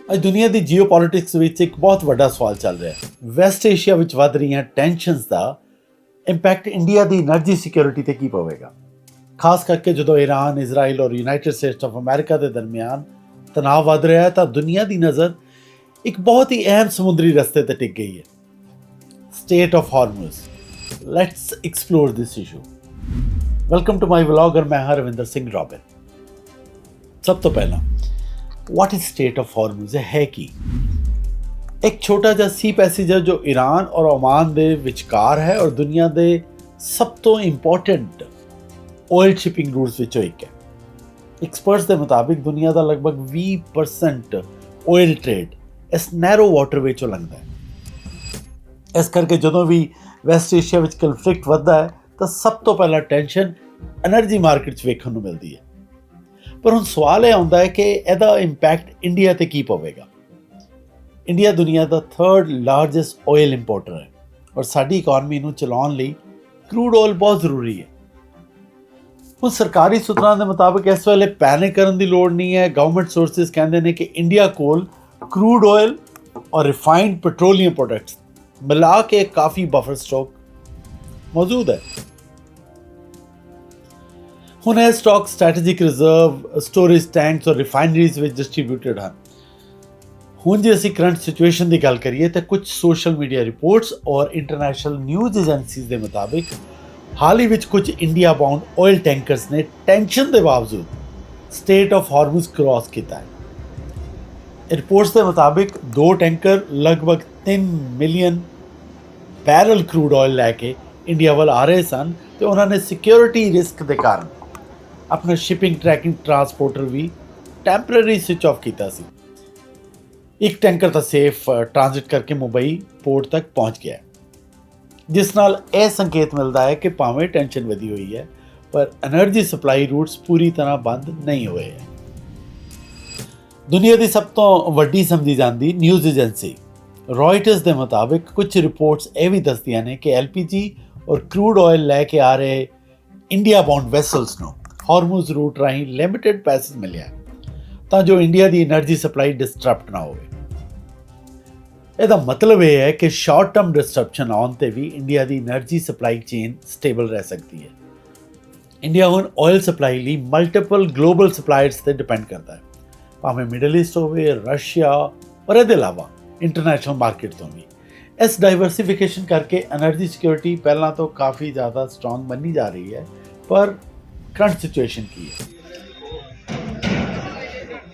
ਅੱਜ ਦੁਨੀਆ ਦੀ ਜੀਓਪੋਲਿਟਿਕਸ ਵਿੱਚ ਇੱਕ ਬਹੁਤ ਵੱਡਾ ਸਵਾਲ ਚੱਲ ਰਿਹਾ ਹੈ। ਵੈਸਟ ਏਸ਼ੀਆ ਵਿੱਚ ਵੱਧ ਰਹੀਆਂ ਟੈਂਸ਼ਨਸ ਦਾ ਇੰਪੈਕਟ ਇੰਡੀਆ ਦੀ એનર્ਜੀ ਸਿਕਿਉਰਿਟੀ ਤੇ ਕੀ ਪਵੇਗਾ, ਖਾਸ ਕਰਕੇ ਜਦੋਂ ਈਰਾਨ, ਇਜ਼ਰਾਈਲ ਔਰ ਯੂਨਾਈਟਿਡ ਸਟੇਟਸ ਆਫ ਅਮਰੀਕਾ ਦੇ ਦਰਮਿਆਨ ਤਣਾਅ ਵੱਧ ਰਿਹਾ ਹੈ ਤਾਂ ਦੁਨੀਆ ਦੀ ਨਜ਼ਰ ਇੱਕ ਬਹੁਤ ਹੀ ਅਹਿਮ ਸਮੁੰਦਰੀ ਰਸਤੇ ਤੇ ਟਿਕ ਗਈ ਹੈ, strait of Hormuz. Let's explore this issue. Welcome to my vlog, ਮੈਂ ਹਾਂ ਰਵਿੰਦਰ ਸਿੰਘ ਰੋਬਿਨ। ਸਭ ਤੋਂ ਪਹਿਲਾਂ what is strait of Hormuz ਹੈ ਕੀ? ਇੱਕ ਛੋਟਾ ਜਿਹਾ ਸੀ ਪੈਸੇਜਰ ਜੋ ਈਰਾਨ ਔਰ ਓਮਾਨ ਦੇ ਵਿਚਕਾਰ ਹੈ ਔਰ ਦੁਨੀਆ ਦੇ ਸਭ ਤੋਂ ਇੰਪੋਰਟੈਂਟ ਆਇਲ ਸ਼ਿਪਿੰਗ ਰੂਟਸ ਵਿੱਚੋਂ ਇੱਕ ਹੈ। ਐਕਸਪਰਟਸ ਦੇ ਮੁਤਾਬਿਕ ਦੁਨੀਆ ਦਾ ਲਗਭਗ 20% ਆਇਲ ਟ੍ਰੇਡ ਇਸ ਨੈਰੋ ਵਾਟਰਵੇ 'ਚੋਂ ਲੰਘਦਾ ਹੈ। ਇਸ ਕਰਕੇ ਜਦੋਂ ਵੀ ਵੈਸਟ ਏਸ਼ੀਆ ਵਿੱਚ ਕਨਫਲਿਕਟ ਵੱਧਦਾ ਹੈ ਤਾਂ ਸਭ ਤੋਂ ਪਹਿਲਾਂ ਟੈਂਸ਼ਨ એનર્ਜੀ ਮਾਰਕੀਟ 'ਚ ਵੇਖਣ ਨੂੰ ਮਿਲਦੀ ਹੈ। ਪਰ ਹੁਣ ਸਵਾਲ ਇਹ ਆਉਂਦਾ ਹੈ ਕਿ ਇਹਦਾ ਇੰਪੈਕਟ ਇੰਡੀਆ 'ਤੇ ਕੀ ਪਵੇਗਾ। ਇੰਡੀਆ ਦੁਨੀਆ ਦਾ 3rd ਲਾਰਜੈਸਟ ਆਇਲ ਇੰਪੋਰਟਰ ਹੈ ਔਰ ਸਾਡੀ ਇਕਨੋਮੀ ਨੂੰ ਚਲਾਉਣ ਲਈ ਕਰੂਡ ਆਇਲ ਬਹੁਤ ਜ਼ਰੂਰੀ ਹੈ। ਹੁਣ ਸਰਕਾਰੀ ਸੂਤਰਾਂ ਦੇ ਮੁਤਾਬਕ ਇਸ ਵੇਲੇ ਪੈਨਿਕ ਕਰਨ ਦੀ ਲੋੜ ਨਹੀਂ ਹੈ। ਗਵਰਨਮੈਂਟ ਸੋਰਸਿਸ ਕਹਿੰਦੇ ਨੇ ਕਿ ਇੰਡੀਆ ਕੋਲ ਕਰੂਡ ਆਇਲ ਔਰ ਰਿਫਾਈਨਡ ਪੈਟਰੋਲੀਅਮ ਪ੍ਰੋਡਕਟਸ ਮਿਲਾ ਕੇ ਕਾਫੀ ਬਫਰ ਸਟਾਕ ਮੌਜੂਦ ਹੈ। ਹੁਣ ਇਹ stock strategic reserve, storage tanks ਔਰ ਰਿਫਾਈਨਰੀਜ਼ ਵਿੱਚ ਡਿਸਟ੍ਰੀਬਿਊਟਡ ਹਨ। ਹੁਣ ਜੇ ਅਸੀਂ ਕਰੰਟ ਸਿਚੁਏਸ਼ਨ ਦੀ ਗੱਲ ਕਰੀਏ ਤਾਂ ਕੁਝ ਸੋਸ਼ਲ ਮੀਡੀਆ ਰਿਪੋਰਟਸ ਔਰ ਇੰਟਰਨੈਸ਼ਨਲ ਨਿਊਜ਼ ਏਜੰਸੀਜ਼ ਦੇ ਮੁਤਾਬਿਕ ਹਾਲ ਹੀ ਵਿੱਚ ਕੁਝ ਇੰਡੀਆ ਬਾਉਂਡ ਆਇਲ ਟੈਂਕਰਸ ਨੇ ਟੈਂਸ਼ਨ ਦੇ ਬਾਵਜੂਦ ਸਟੇਟ ਆਫ ਹਾਰਮੁਜ਼ ਕ੍ਰਾਸ ਕੀਤਾ ਹੈ। ਰਿਪੋਰਟਸ ਦੇ ਮੁਤਾਬਿਕ 2 ਟੈਂਕਰ ਲਗਭਗ 3 ਮਿਲੀਅਨ ਬੈਰਲ ਕਰੂਡ ਆਇਲ ਲੈ ਕੇ ਇੰਡੀਆ ਵੱਲ ਆ ਰਹੇ ਸਨ ਤੇ ਉਹਨਾਂ ਨੇ ਸਿਕਿਉਰਿਟੀ ਰਿਸਕ ਦੇ ਕਾਰਨ ਆਪਣਾ ਸ਼ਿਪਿੰਗ ਟਰੈਕਿੰਗ ਟਰਾਂਸਪੋਰਟਰ ਵੀ ਟੈਂਪਰੇਰੀ ਸਵਿਚ ਆਫ ਕੀਤਾ ਸੀ। ਇੱਕ ਟੈਂਕਰ ਤਾਂ ਸੇਫ ਟ੍ਰਾਂਜ਼ਿਟ ਕਰਕੇ ਮੁੰਬਈ ਪੋਰਟ ਤੱਕ ਪਹੁੰਚ ਗਿਆ, ਜਿਸ ਨਾਲ ਇਹ ਸੰਕੇਤ ਮਿਲਦਾ ਹੈ ਕਿ ਭਾਵੇਂ ਟੈਂਸ਼ਨ ਵਧੀ ਹੋਈ ਹੈ ਪਰ એનર્ਜੀ ਸਪਲਾਈ ਰੂਟਸ ਪੂਰੀ ਤਰ੍ਹਾਂ ਬੰਦ ਨਹੀਂ ਹੋਏ ਹੈ। ਦੁਨੀਆ ਦੀ ਸਭ ਤੋਂ ਵੱਡੀ ਸਮਝੀ ਜਾਂਦੀ ਨਿਊਜ਼ ਏਜੰਸੀ ਰॉयटर्स ਦੇ ਮੁਤਾਬਿਕ ਕੁਝ ਰਿਪੋਰਟਸ ਇਹ ਵੀ ਦੱਸਦੀਆਂ ਨੇ ਕਿ LPG ਔਰ ਕਰੂਡ ਆਇਲ ਲੈ ਕੇ ਆ ਰਹੇ ਇੰਡੀਆ ਬਾਉਂਡ ਵੈਸਲਸ ਨੂੰ ਹਾਰਮੁਜ਼ ਰੂਟ ਰਾਹੀਂ ਲਿਮਿਟਡ ਪੈਸੇਜ ਮਿਲਿਆ ਤਾਂ ਜੋ ਇੰਡੀਆ ਦੀ એનર્ਜੀ ਸਪਲਾਈ ਡਿਸਟਰਪਟ ਨਾ ਹੋਵੇ। ਇਹਦਾ ਮਤਲਬ ਇਹ ਹੈ ਕਿ ਸ਼ਾਰਟ ਟਰਮ ਡਿਸਟਰਪਸ਼ਨ ਆਉਣ ਤੇ ਵੀ ਇੰਡੀਆ ਦੀ એનર્ਜੀ ਸਪਲਾਈ ਚੇਨ ਸਟੇਬਲ ਰਹਿ ਸਕਦੀ ਹੈ। ਇੰਡੀਆ ਹੁਣ ਆਇਲ ਸਪਲਾਈ ਲਈ ਮਲਟੀਪਲ ਗਲੋਬਲ ਸਪਲਾਇਰਸ ਤੇ ਡਿਪੈਂਡ ਕਰਦਾ ਹੈ, ਭਾਵੇਂ ਮਿਡਲ ਈਸਟ ਹੋਵੇ, ਰਸ਼ੀਆ ਔਰ ਇਹਦੇ ਇਲਾਵਾ ਇੰਟਰਨੈਸ਼ਨਲ ਮਾਰਕੀਟ ਤੋਂ ਵੀ। ਇਸ ਡਾਈਵਰਸੀਫਿਕੇਸ਼ਨ ਕਰਕੇ એનર્ਜੀ ਸਿਕਿਉਰਿਟੀ ਪਹਿਲਾਂ ਤੋਂ ਕਾਫੀ ਜ਼ਿਆਦਾ ਸਟਰੋਂਗ ਮੰਨੀ ਜਾ ਰਹੀ ਹੈ। ਪਰ ਕਰੰਟ ਸਿਚੁਏਸ਼ਨ ਕੀ ਹੈ?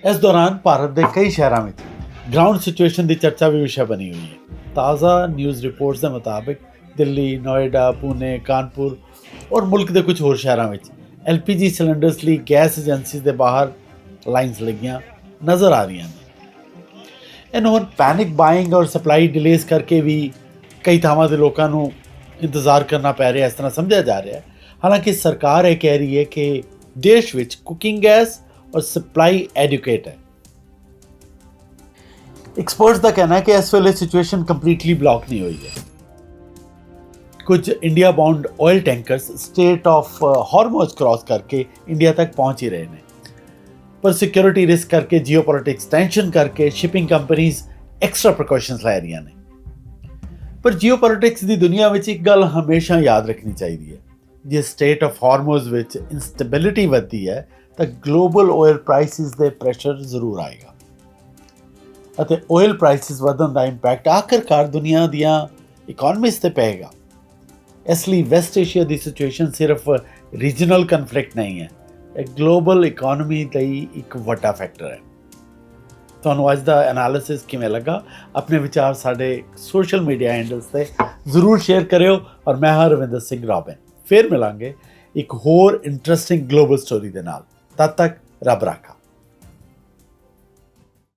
ਇਸ ਦੌਰਾਨ ਭਾਰਤ ਦੇ ਕਈ ਸ਼ਹਿਰਾਂ ਵਿੱਚ ਗਰਾਊਂਡ ਸਿਚੁਏਸ਼ਨ ਦੀ ਚਰਚਾ ਵੀ ਵਿਸ਼ਾ ਬਣੀ ਹੋਈ ਹੈ। ਤਾਜ਼ਾ ਨਿਊਜ਼ ਰਿਪੋਰਟਸ ਦੇ ਮੁਤਾਬਿਕ ਦਿੱਲੀ, ਨੋਇਡਾ, ਪੁਣੇ, ਕਾਨਪੁਰ ਔਰ ਮੁਲਕ ਦੇ ਕੁਝ ਹੋਰ ਸ਼ਹਿਰਾਂ ਵਿੱਚ LPG ਸਿਲੰਡਰਸ ਲਈ ਗੈਸ ਏਜੰਸੀਜ਼ ਦੇ ਬਾਹਰ ਲਾਈਨਸ ਲੱਗੀਆਂ ਨਜ਼ਰ ਆ ਰਹੀਆਂ ਨੇ। ਇਹਨੂੰ ਹੁਣ ਪੈਨਿਕ ਬਾਇੰਗ ਔਰ ਸਪਲਾਈ ਡਿਲੇਜ਼ ਕਰਕੇ ਵੀ ਕਈ ਥਾਵਾਂ ਦੇ ਲੋਕਾਂ ਨੂੰ ਇੰਤਜ਼ਾਰ ਕਰਨਾ ਪੈ ਰਿਹਾ, ਇਸ ਤਰ੍ਹਾਂ ਸਮਝਿਆ ਜਾ ਰਿਹਾ ਹੈ। ਹਾਲਾਂਕਿ ਸਰਕਾਰ ਇਹ ਕਹਿ ਰਹੀ ਹੈ ਕਿ ਦੇਸ਼ ਵਿੱਚ ਕੁਕਿੰਗ ਗੈਸ ਔਰ ਸਪਲਾਈ ਐਡੁਕੇਟ ਹੈ। ਐਕਸਪਰਟਸ ਦਾ ਕਹਿਣਾ ਹੈ ਕਿ ਇਸ ਵੇਲੇ ਸਿਚੁਏਸ਼ਨ ਕੰਪਲੀਟਲੀ ਬਲੌਕ ਨਹੀਂ ਹੋਈ ਹੈ। ਕੁਝ India bound oil tankers strait of Hormuz cross ਕਰਕੇ ਇੰਡੀਆ ਤੱਕ ਪਹੁੰਚ ਹੀ ਰਹੇ ਨੇ, ਪਰ ਸਿਕਿਉਰਿਟੀ ਰਿਸਕ ਕਰਕੇ, ਜੀਓਪੋਲਿਟਿਕਸ ਟੈਂਸ਼ਨ ਕਰਕੇ ਸ਼ਿਪਿੰਗ ਕੰਪਨੀਜ਼ ਐਕਸਟਰਾ ਪ੍ਰੀਕਾਸ਼ਨਸ ਲੈ ਰਹੀਆਂ ਨੇ। ਪਰ ਜੀਓਪੋਲਿਟਿਕਸ ਦੀ ਦੁਨੀਆ ਵਿੱਚ ਇੱਕ ਗੱਲ ਹਮੇਸ਼ਾ ਯਾਦ ਰੱਖਣੀ ਚਾਹੀਦੀ ਹੈ, ਜੇ ਸਟੇਟ ਆਫ ਹਾਰਮੁਜ਼ ਵਿੱਚ ਇੰਸਟੈਬਿਲਿਟੀ ਵੱਧਦੀ ਹੈ ਤਾਂ ਗਲੋਬਲ ਆਇਲ ਪ੍ਰਾਈਸਿਸ ਦੇ ਪ੍ਰੈਸ਼ਰ ਜ਼ਰੂਰ ਆਏਗਾ ਅਤੇ ਆਇਲ ਪ੍ਰਾਈਸਿਸ ਵਧਣ ਦਾ ਇੰਪੈਕਟ ਆਖਿਰਕਾਰ ਦੁਨੀਆ ਦੀਆਂ ਇਕਨੋਮੀਜ਼ 'ਤੇ ਪਏਗਾ। ਇਸ ਲਈ ਵੈਸਟ ਏਸ਼ੀਆ ਦੀ ਸਿਚੁਏਸ਼ਨ ਸਿਰਫ ਰੀਜਨਲ ਕਨਫਲਿਕਟ ਨਹੀਂ ਹੈ, ਇਹ ਗਲੋਬਲ ਇਕਨੋਮੀ ਲਈ ਇੱਕ ਵੱਡਾ ਫੈਕਟਰ ਹੈ। ਤੁਹਾਨੂੰ ਅੱਜ ਦਾ ਐਨਾਲਿਸਿਸ ਕਿਵੇਂ ਲੱਗਾ? ਆਪਣੇ ਵਿਚਾਰ ਸਾਡੇ ਸੋਸ਼ਲ ਮੀਡੀਆ ਹੈਂਡਲਸ 'ਤੇ ਜ਼ਰੂਰ ਸ਼ੇਅਰ ਕਰਿਓ ਔਰ ਮੈਂ ਹਾਂ ਰਵਿੰਦਰ ਸਿੰਘ ਰੋਬਿਨ। ਫਿਰ ਮਿਲਾਂਗੇ ਇੱਕ ਹੋਰ ਇੰਟਰਸਟਿੰਗ ਗਲੋਬਲ ਸਟੋਰੀ ਦੇ ਨਾਲ। ਤਦ ਤੱਕ ਰੱਬ ਰਾਖਾ।